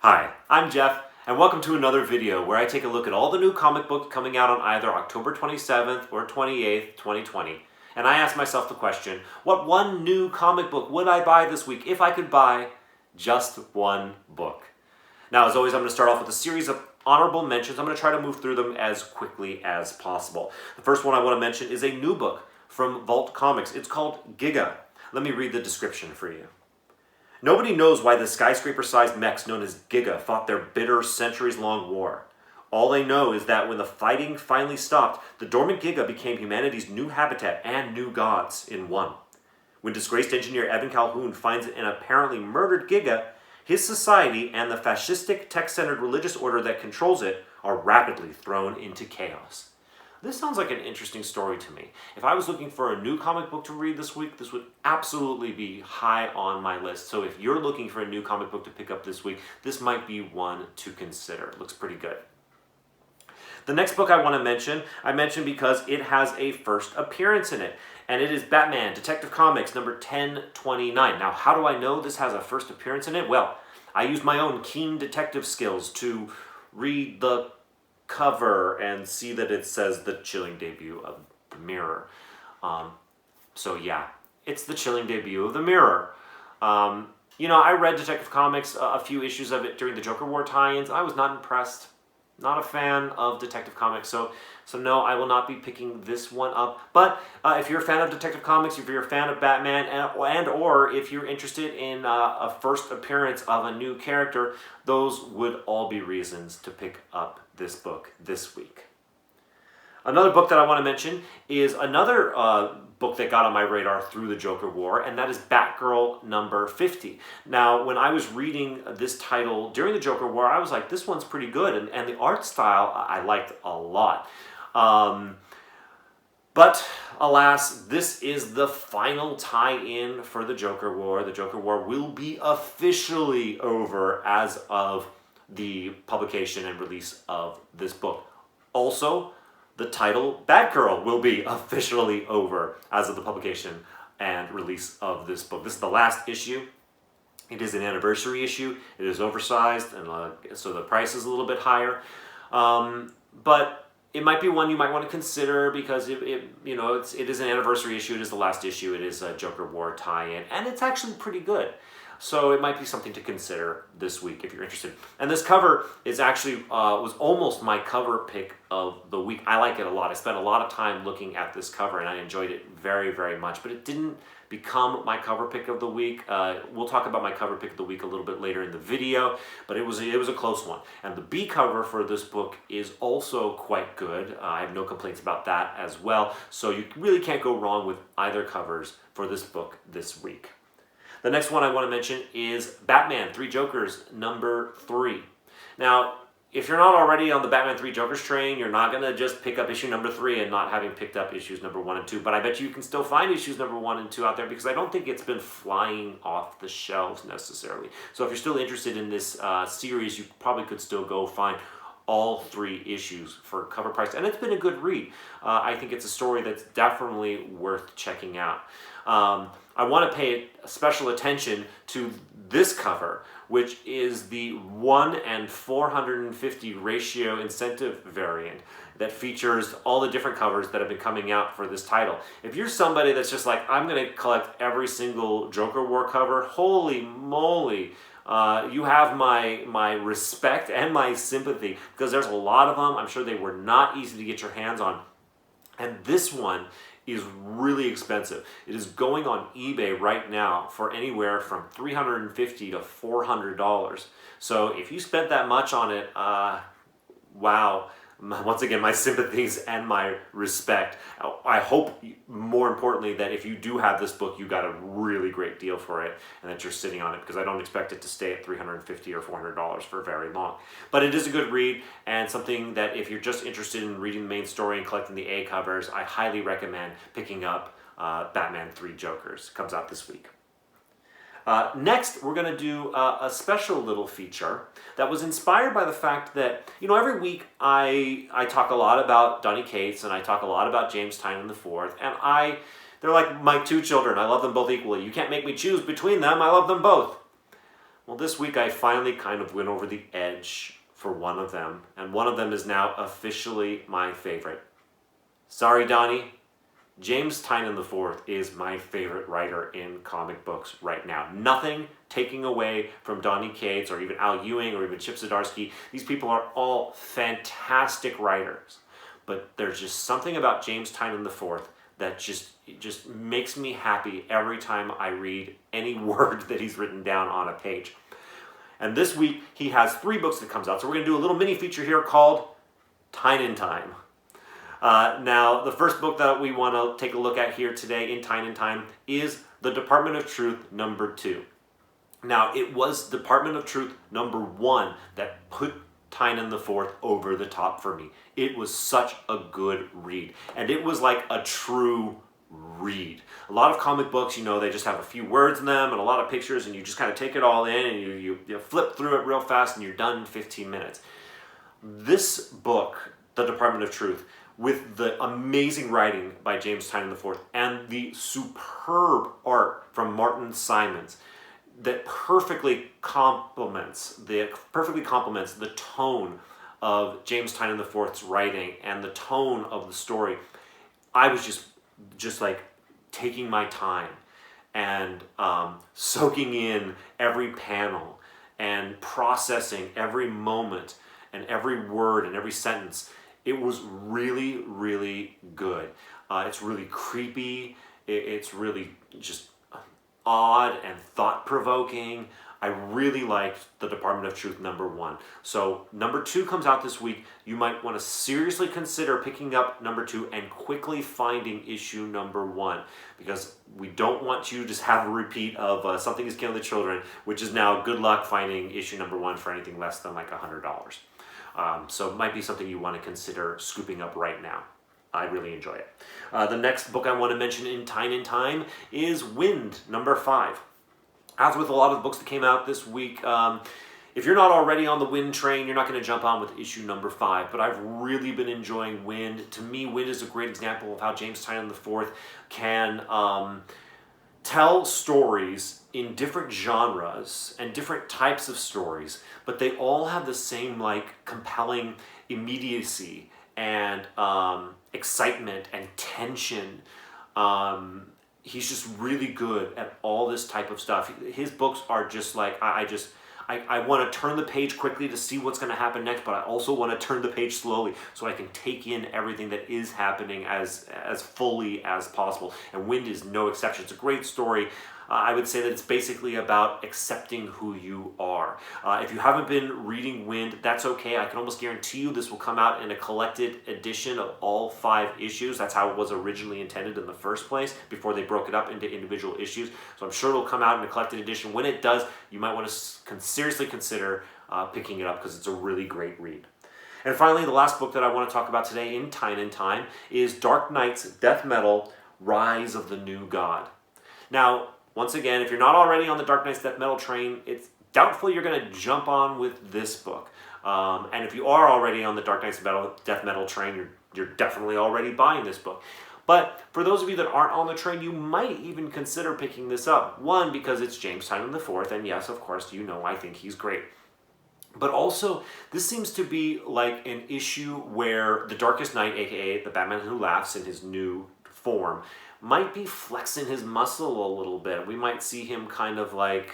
Hi, I'm Jeff, and welcome to another video where I take a look at all the new comic books coming out on either October 27th or 28th, 2020. And I ask myself the question, what one new comic book would I buy this week if I could buy just one book? Now, as always, I'm going to start off with a series of honorable mentions. I'm going to try to move through them as quickly as possible. The first one I want to mention is a new book from Vault Comics. It's called Giga. Let me read the description for you. Nobody knows why the skyscraper-sized mechs known as Giga fought their bitter, centuries-long war. All they know is that when the fighting finally stopped, the dormant Giga became humanity's new habitat and new gods in one. When disgraced engineer Evan Calhoun finds an apparently murdered Giga, his society and the fascistic, tech-centered religious order that controls it are rapidly thrown into chaos. This sounds like an interesting story to me. If I was looking for a new comic book to read this week, this would absolutely be high on my list. So if you're looking for a new comic book to pick up this week, this might be one to consider. It looks pretty good. The next book I want to mention, I mention because it has a first appearance in it. And it is Batman Detective Comics number 1029. Now, how do I know this has a first appearance in it? Well, I used my own keen detective skills to read the cover and see that it says the chilling debut of the Mirror. So yeah, it's the chilling debut of the Mirror. I read Detective Comics, a few issues of it during the Joker War tie-ins. I was not impressed. Not a fan of Detective Comics, so no, I will not be picking this one up. But if you're a fan of Detective Comics, if you're a fan of Batman, and or if you're interested in a first appearance of a new character, those would all be reasons to pick up this book this week. Another book that I want to mention is another book that got on my radar through the Joker War, and that is Batgirl Number 50. Now, when I was reading this title during the Joker War, I was like, this one's pretty good, and the art style I liked a lot. But alas, this is the final tie-in for the Joker War. The Joker War will be officially over as of the publication and release of this book. Also, the title Batgirl will be officially over as of the publication and release of this book. This is the last issue. It is an anniversary issue. It is oversized, and so the price is a little bit higher. But it might be one you might want to consider because it is an anniversary issue. It is the last issue. It is a Joker War tie-in, and it's actually pretty good. So it might be something to consider this week if you're interested. And this cover is actually was almost my cover pick of the week. I like it a lot. I spent a lot of time looking at this cover, and I enjoyed it very, very much. But it didn't become my cover pick of the week. We'll talk about my cover pick of the week a little bit later in the video, but it was a close one. And the B cover for this book is also quite good. I have no complaints about that as well. So you really can't go wrong with either covers for this book this week. The next one I want to mention is Batman 3 Jokers number 3. Now, if you're not already on the Batman 3 Jokers train, you're not going to just pick up issue number 3 and not having picked up issues number 1 and 2. But I bet you can still find issues number 1 and 2 out there because I don't think it's been flying off the shelves necessarily. So if you're still interested in this series, you probably could still go find all 3 issues for cover price. And it's been a good read. I think it's a story that's definitely worth checking out. I want to pay special attention to this cover, which is the 1:450 ratio incentive variant that features all the different covers that have been coming out for this title. If you're somebody that's just like, I'm going to collect every single Joker War cover, holy moly, you have my respect and my sympathy because there's a lot of them. I'm sure they were not easy to get your hands on. And this one is really expensive. It is going on eBay right now for anywhere from $350 to $400. So if you spent that much on it, wow. Once again, my sympathies and my respect. I hope, more importantly, that if you do have this book, you got a really great deal for it and that you're sitting on it because I don't expect it to stay at $350 or $400 for very long. But it is a good read and something that if you're just interested in reading the main story and collecting the A covers, I highly recommend picking up Batman 3 Jokers. It comes out this week. Next, we're going to do a special little feature that was inspired by the fact that, every week I talk a lot about Donny Cates and I talk a lot about James Tynion IV, and they're like my 2 children. I love them both equally. You can't make me choose between them. I love them both. Well, this week I finally kind of went over the edge for one of them, and one of them is now officially my favorite. Sorry, Donnie. James Tynion IV is my favorite writer in comic books right now. Nothing taking away from Donny Cates or even Al Ewing or even Chip Zdarsky. These people are all fantastic writers. But there's just something about James Tynion IV that just makes me happy every time I read any word that he's written down on a page. And this week he has 3 books that comes out. So we're going to do a little mini feature here called Tynion Time. Now, the first book that we want to take a look at here today in Tynion Time is The Department of Truth number 2. Now, it was Department of Truth number 1 that put Tynion IV over the top for me. It was such a good read, and it was like a true read. A lot of comic books, you know, they just have a few words in them and a lot of pictures, and you just kind of take it all in and you flip through it real fast and you're done in 15 minutes. This book, The Department of Truth, with the amazing writing by James Tynion IV and the superb art from Martin Simons that perfectly complements the tone of James Tynion IV's writing and the tone of the story. I was just like taking my time and soaking in every panel and processing every moment and every word and every sentence. It was really, really good. It's really creepy. It's really just odd and thought-provoking. I really liked The Department of Truth number 1. So number 2 comes out this week. You might want to seriously consider picking up number 2 and quickly finding issue number 1, because we don't want you to just have a repeat of Something is Killing the Children, which is now good luck finding issue number 1 for anything less than like $100. So it might be something you want to consider scooping up right now. I really enjoy it. The next book I want to mention in Tynion Time is Wind, number 5. As with a lot of the books that came out this week, if you're not already on the Wind train, you're not going to jump on with issue number 5, but I've really been enjoying Wind. To me, Wind is a great example of how James Tynion IV can tell stories in different genres and different types of stories, but they all have the same like compelling immediacy and excitement and tension. He's just really good at all this type of stuff. His books are just like, I want to turn the page quickly to see what's going to happen next, but I also want to turn the page slowly so I can take in everything that is happening as fully as possible. And Wind is no exception. It's a great story. I would say that it's basically about accepting who you are. If you haven't been reading Wind, that's okay. I can almost guarantee you this will come out in a collected edition of all 5 issues. That's how it was originally intended in the first place, before they broke it up into individual issues. So I'm sure it'll come out in a collected edition. When it does, you might want to seriously consider picking it up, because it's a really great read. And finally, the last book that I want to talk about today in Tynion Time is Dark Knight's Death Metal, Rise of the New God. Now, once again, if you're not already on the Dark Knight's Death Metal train, it's doubtful you're going to jump on with this book. And if you are already on the Dark Knight's Death Metal train, you're definitely already buying this book. But for those of you that aren't on the train, you might even consider picking this up. One, because it's James Tynion IV, and yes, of course, you know I think he's great. But also, this seems to be like an issue where the Darkest Knight, aka the Batman Who Laughs in his new form, might be flexing his muscle a little bit. We might see him kind of like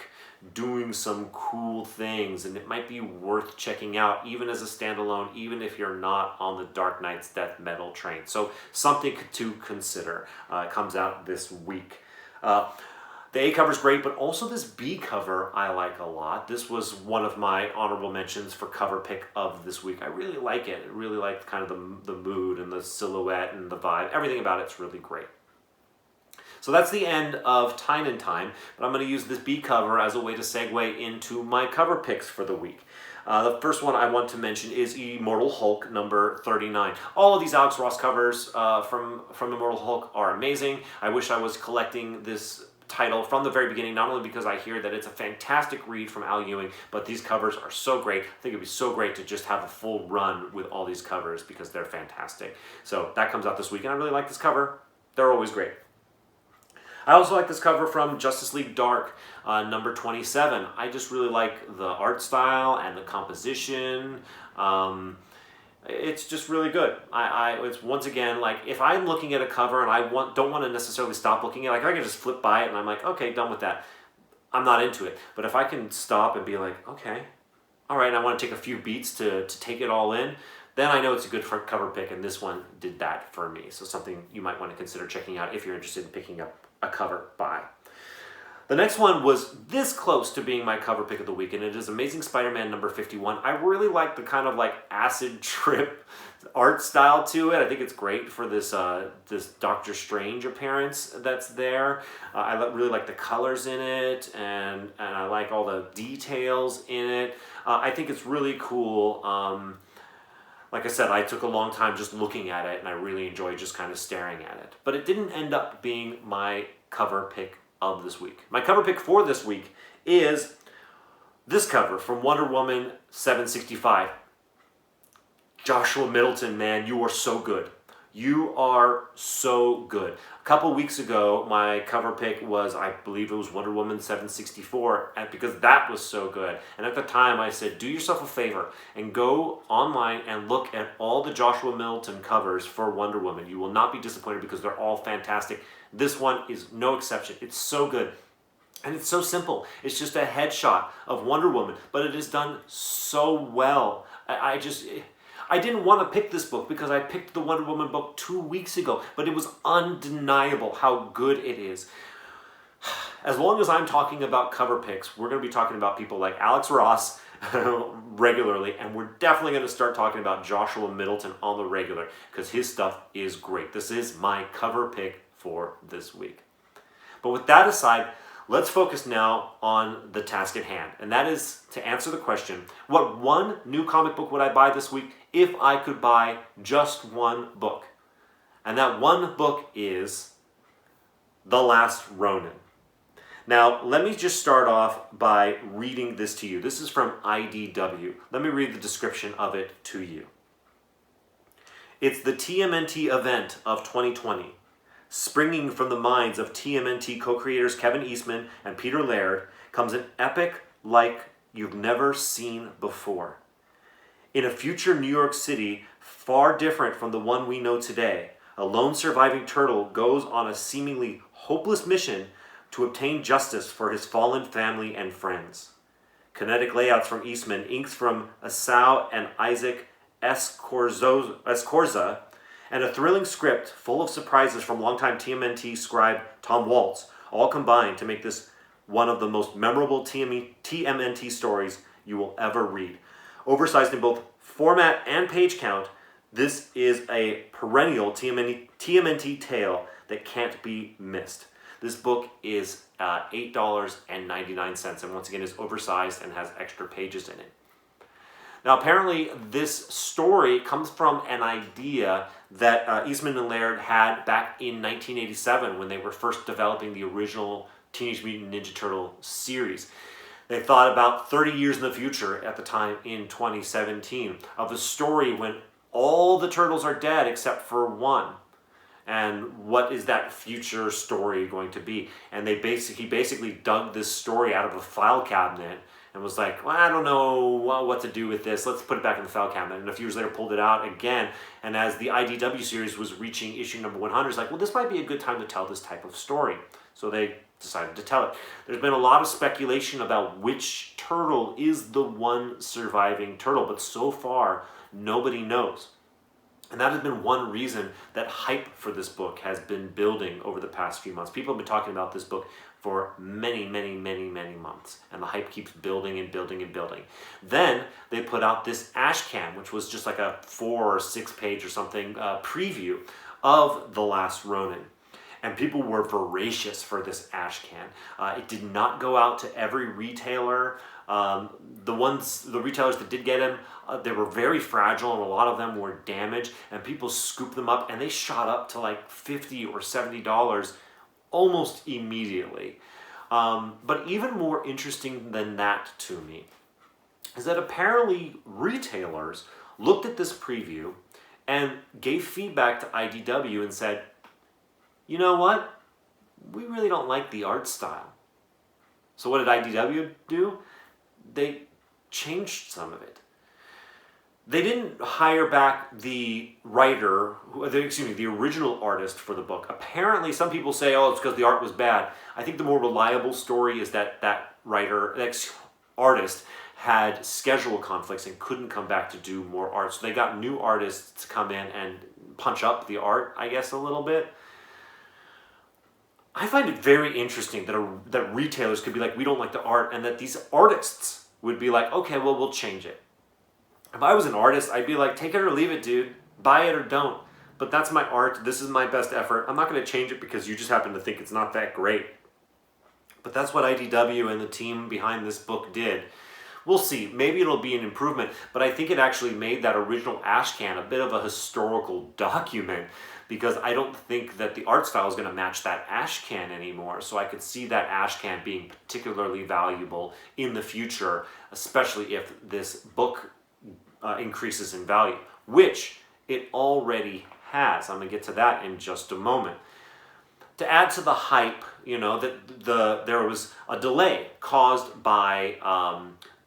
doing some cool things, and it might be worth checking out even as a standalone, even if you're not on the Dark Knight's Death Metal train. So something to consider. It comes out this week. The A cover's great, but also this B cover I like a lot. This was one of my honorable mentions for cover pick of this week. I really like it. I really like kind of the mood and the silhouette and the vibe. Everything about it's really great. So that's the end of Tynion Time, but I'm going to use this B cover as a way to segue into my cover picks for the week. The first one I want to mention is Immortal Hulk number 39. All of these Alex Ross covers from Immortal Hulk are amazing. I wish I was collecting this title from the very beginning, not only because I hear that it's a fantastic read from Al Ewing, but these covers are so great. I think it'd be so great to just have a full run with all these covers because they're fantastic. So that comes out this week, and I really like this cover. They're always great. I also like this cover from Justice League Dark, number 27. I just really like the art style and the composition. It's just really good. It's once again, like, if I'm looking at a cover and I don't want to necessarily stop looking at it, like I can just flip by it and I'm like, okay, done with that. I'm not into it. But if I can stop and be like, okay, all right, and I want to take a few beats to take it all in, then I know it's a good front cover pick, and this one did that for me. So something you might want to consider checking out if you're interested in picking up a cover by. The next one was this close to being my cover pick of the week, and it is Amazing Spider-Man number 51. I really like the kind of like acid trip art style to it. I think it's great for this this Doctor Strange appearance that's there. I really like the colors in it, and I like all the details in it. I think it's really cool. Like I said, I took a long time just looking at it, and I really enjoyed just kind of staring at it. But it didn't end up being my cover pick of this week. My cover pick for this week is this cover from Wonder Woman 765. Joshua Middleton, man, you are so good. You are so good. A couple weeks ago, my cover pick was, I believe it was Wonder Woman 764, and because that was so good. And at the time, I said, do yourself a favor and go online and look at all the Joshua Middleton covers for Wonder Woman. You will not be disappointed because they're all fantastic. This one is no exception. It's so good. And it's so simple. It's just a headshot of Wonder Woman, but it is done so well. I didn't want to pick this book because I picked the Wonder Woman book 2 weeks ago, but it was undeniable how good it is. As long as I'm talking about cover picks, we're going to be talking about people like Alex Ross regularly, and we're definitely going to start talking about Joshua Middleton on the regular because his stuff is great. This is my cover pick for this week. But with that aside, let's focus now on the task at hand, and that is to answer the question, what one new comic book would I buy this week if I could buy just one book? And that one book is The Last Ronin. Now, let me just start off by reading this to you. This is from IDW. Let me read the description of it to you. It's the TMNT event of 2020. Springing from the minds of TMNT co-creators Kevin Eastman and Peter Laird comes an epic like you've never seen before. In a future New York City far different from the one we know today, a lone surviving turtle goes on a seemingly hopeless mission to obtain justice for his fallen family and friends. Kinetic layouts from Eastman, inks from Asao and Isaac Escorza, and a thrilling script full of surprises from longtime TMNT scribe Tom Waltz, all combined to make this one of the most memorable TMNT stories you will ever read. Oversized in both format and page count, this is a perennial TMNT tale that can't be missed. This book is $8.99, and once again is oversized and has extra pages in it. Now, apparently, this story comes from an idea that Eastman and Laird had back in 1987 when they were first developing the original Teenage Mutant Ninja Turtle series. They thought about 30 years in the future at the time in 2017 of a story when all the turtles are dead except for one. And what is that future story going to be? And he basically dug this story out of a file cabinet and was like, well, I don't know what to do with this. Let's put it back in the file cabinet. And a few years later pulled it out again. And as the IDW series was reaching issue number 100, it's like, well, this might be a good time to tell this type of story. So they decided to tell it. There's been a lot of speculation about which turtle is the one surviving turtle, but so far, nobody knows. And that has been one reason that hype for this book has been building over the past few months. People have been talking about this book for many months. And the hype keeps building and building and building. Then they put out this Ashcan, which was just like a 4 or 6 page or something preview of The Last Ronin. And people were voracious for this Ashcan. It did not go out to every retailer. The retailers that did get them, they were very fragile, and a lot of them were damaged, and people scooped them up, and they shot up to like $50 or $70 almost immediately. But even more interesting than that to me is that apparently retailers looked at this preview and gave feedback to IDW and said, you know what? we really don't like the art style. So what did IDW do? They changed some of it. They didn't hire back the writer, the original artist for the book. Apparently, some people say, oh, it's because the art was bad. I think the more reliable story is that that artist had schedule conflicts and couldn't come back to do more art. So they got new artists to come in and punch up the art, I guess, a little bit. I find it very interesting that retailers could be like, we don't like the art, and that these artists would be like, okay, well, we'll change it. If I was an artist, I'd be like, take it or leave it, dude. Buy it or don't. But that's my art. This is my best effort. I'm not going to change it because you just happen to think it's not that great. But that's what IDW and the team behind this book did. We'll see. Maybe it'll be an improvement, but I think it actually made that original Ashcan a bit of a historical document, because I don't think that the art style is going to match that Ashcan anymore. So I could see that Ashcan being particularly valuable in the future, especially if this book increases in value, which it already has. I'm going to get to that in just a moment. To add to the hype, there was a delay caused by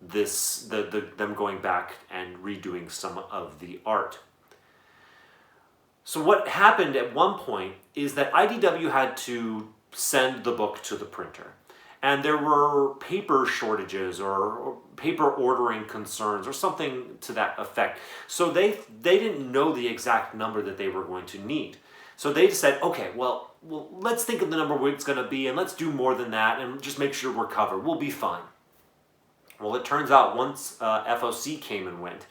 them going back and redoing some of the art. So what happened at one point is that IDW had to send the book to the printer. And there were paper shortages or paper ordering concerns or something to that effect. So they didn't know the exact number that they were going to need. So they said, okay, well, let's think of the number it's going to be, and let's do more than that, and just make sure we're covered. We'll be fine. Well, it turns out once FOC came and went,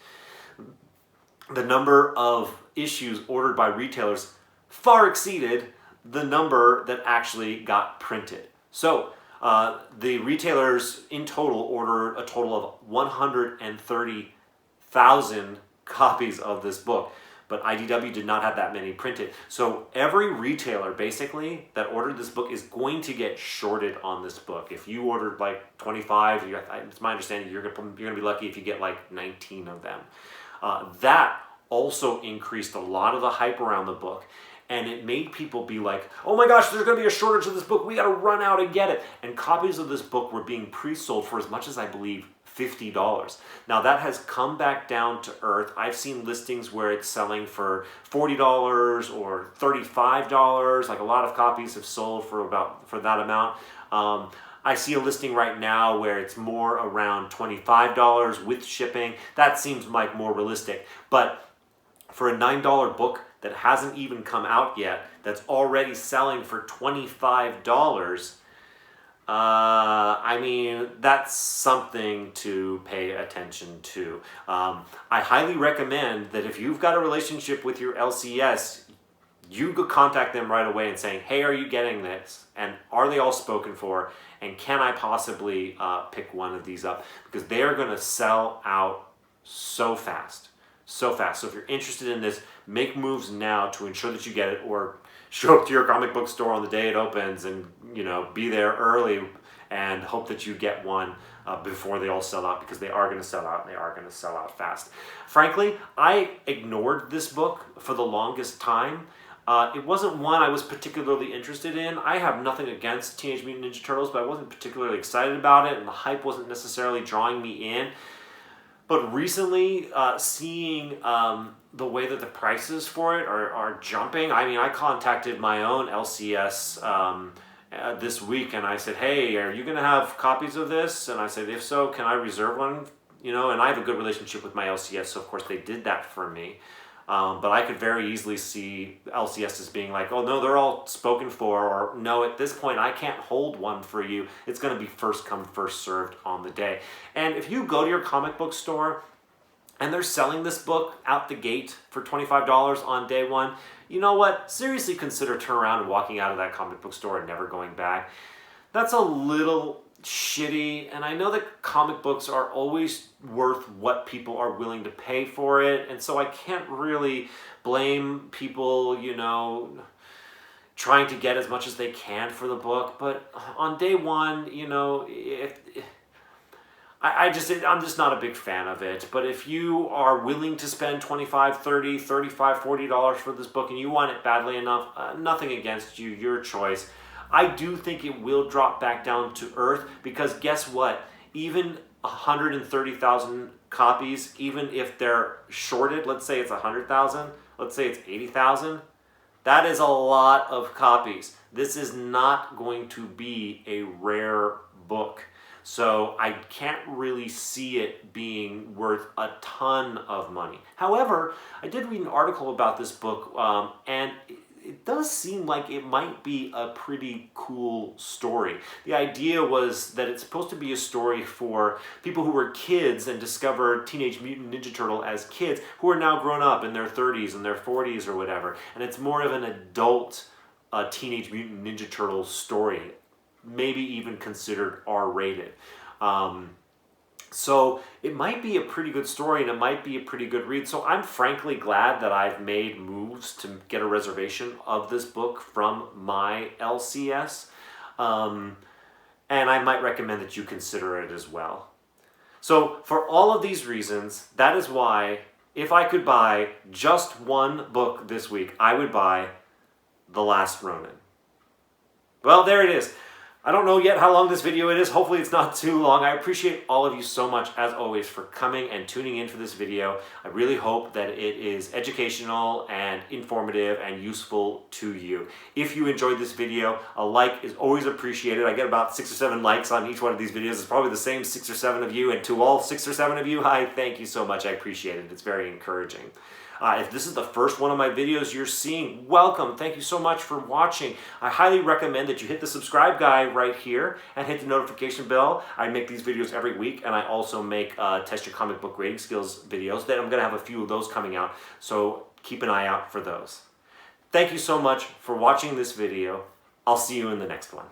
the number of issues ordered by retailers far exceeded the number that actually got printed. So the retailers in total ordered a total of 130,000 copies of this book, but IDW did not have that many printed. So every retailer basically that ordered this book is going to get shorted on this book. If you ordered like 25, it's my understanding you're going to be lucky if you get like 19 of them. That also increased a lot of the hype around the book. And it made people be like, oh my gosh, there's going to be a shortage of this book. We got to run out and get it. And copies of this book were being pre-sold for as much as, I believe, $50. Now that has come back down to earth. I've seen listings where it's selling for $40 or $35. Like a lot of copies have sold for that amount. I see a listing right now where it's more around $25 with shipping. That seems like more realistic. But for a $9 book that hasn't even come out yet, that's already selling for $25, I mean, that's something to pay attention to. I highly recommend that if you've got a relationship with your LCS, you go contact them right away and saying, hey, are you getting this? And are they all spoken for? And can I possibly pick one of these up? Because they're going to sell out so fast. So fast. So if you're interested in this, make moves now to ensure that you get it, or show up to your comic book store on the day it opens and, be there early and hope that you get one before they all sell out, because they are going to sell out, and they are going to sell out fast. Frankly, I ignored this book for the longest time. It wasn't one I was particularly interested in. I have nothing against Teenage Mutant Ninja Turtles, but I wasn't particularly excited about it, and the hype wasn't necessarily drawing me in. But recently, seeing the way that the prices for it are jumping, I mean, I contacted my own LCS this week, and I said, hey, are you going to have copies of this? And I said, if so, can I reserve one? And I have a good relationship with my LCS, so of course they did that for me. But I could very easily see LCS as being like, oh no, they're all spoken for, or no, at this point I can't hold one for you. It's going to be first come, first served on the day. And if you go to your comic book store and they're selling this book out the gate for $25 on day one, you know what? Seriously consider turning around and walking out of that comic book store and never going back. That's a little shitty, and I know that comic books are always worth what people are willing to pay for it, and so I can't really blame people, trying to get as much as they can for the book. But on day one, I'm just not a big fan of it. But if you are willing to spend $25, $30, $35, $40 for this book and you want it badly enough, nothing against you, your choice. I do think it will drop back down to earth, because guess what? Even 130,000 copies, even if they're shorted, let's say it's 100,000, let's say it's 80,000, that is a lot of copies. This is not going to be a rare book. So I can't really see it being worth a ton of money. However, I did read an article about this book, and it does seem like it might be a pretty cool story. The idea was that it's supposed to be a story for people who were kids and discovered Teenage Mutant Ninja Turtle as kids, who are now grown up in their 30s and their 40s or whatever. And it's more of an adult Teenage Mutant Ninja Turtle story, maybe even considered R-rated. So it might be a pretty good story, and it might be a pretty good read. So I'm frankly glad that I've made moves to get a reservation of this book from my LCS. And I might recommend that you consider it as well. So for all of these reasons, that is why, if I could buy just one book this week, I would buy The Last Ronin. Well, there it is. I don't know yet how long this video it is. Hopefully it's not too long. I appreciate all of you so much, as always, for coming and tuning in for this video. I really hope that it is educational and informative and useful to you. If you enjoyed this video, a like is always appreciated. I get about 6 or 7 likes on each one of these videos. It's probably the same 6 or 7 of you, and to all 6 or 7 of you, I thank you so much. I appreciate it. It's very encouraging. If this is the first one of my videos you're seeing, welcome. Thank you so much for watching. I highly recommend that you hit the subscribe guy right here and hit the notification bell. I make these videos every week, and I also make Test Your Comic Book Rating Skills videos. Then I'm going to have a few of those coming out, so keep an eye out for those. Thank you so much for watching this video. I'll see you in the next one.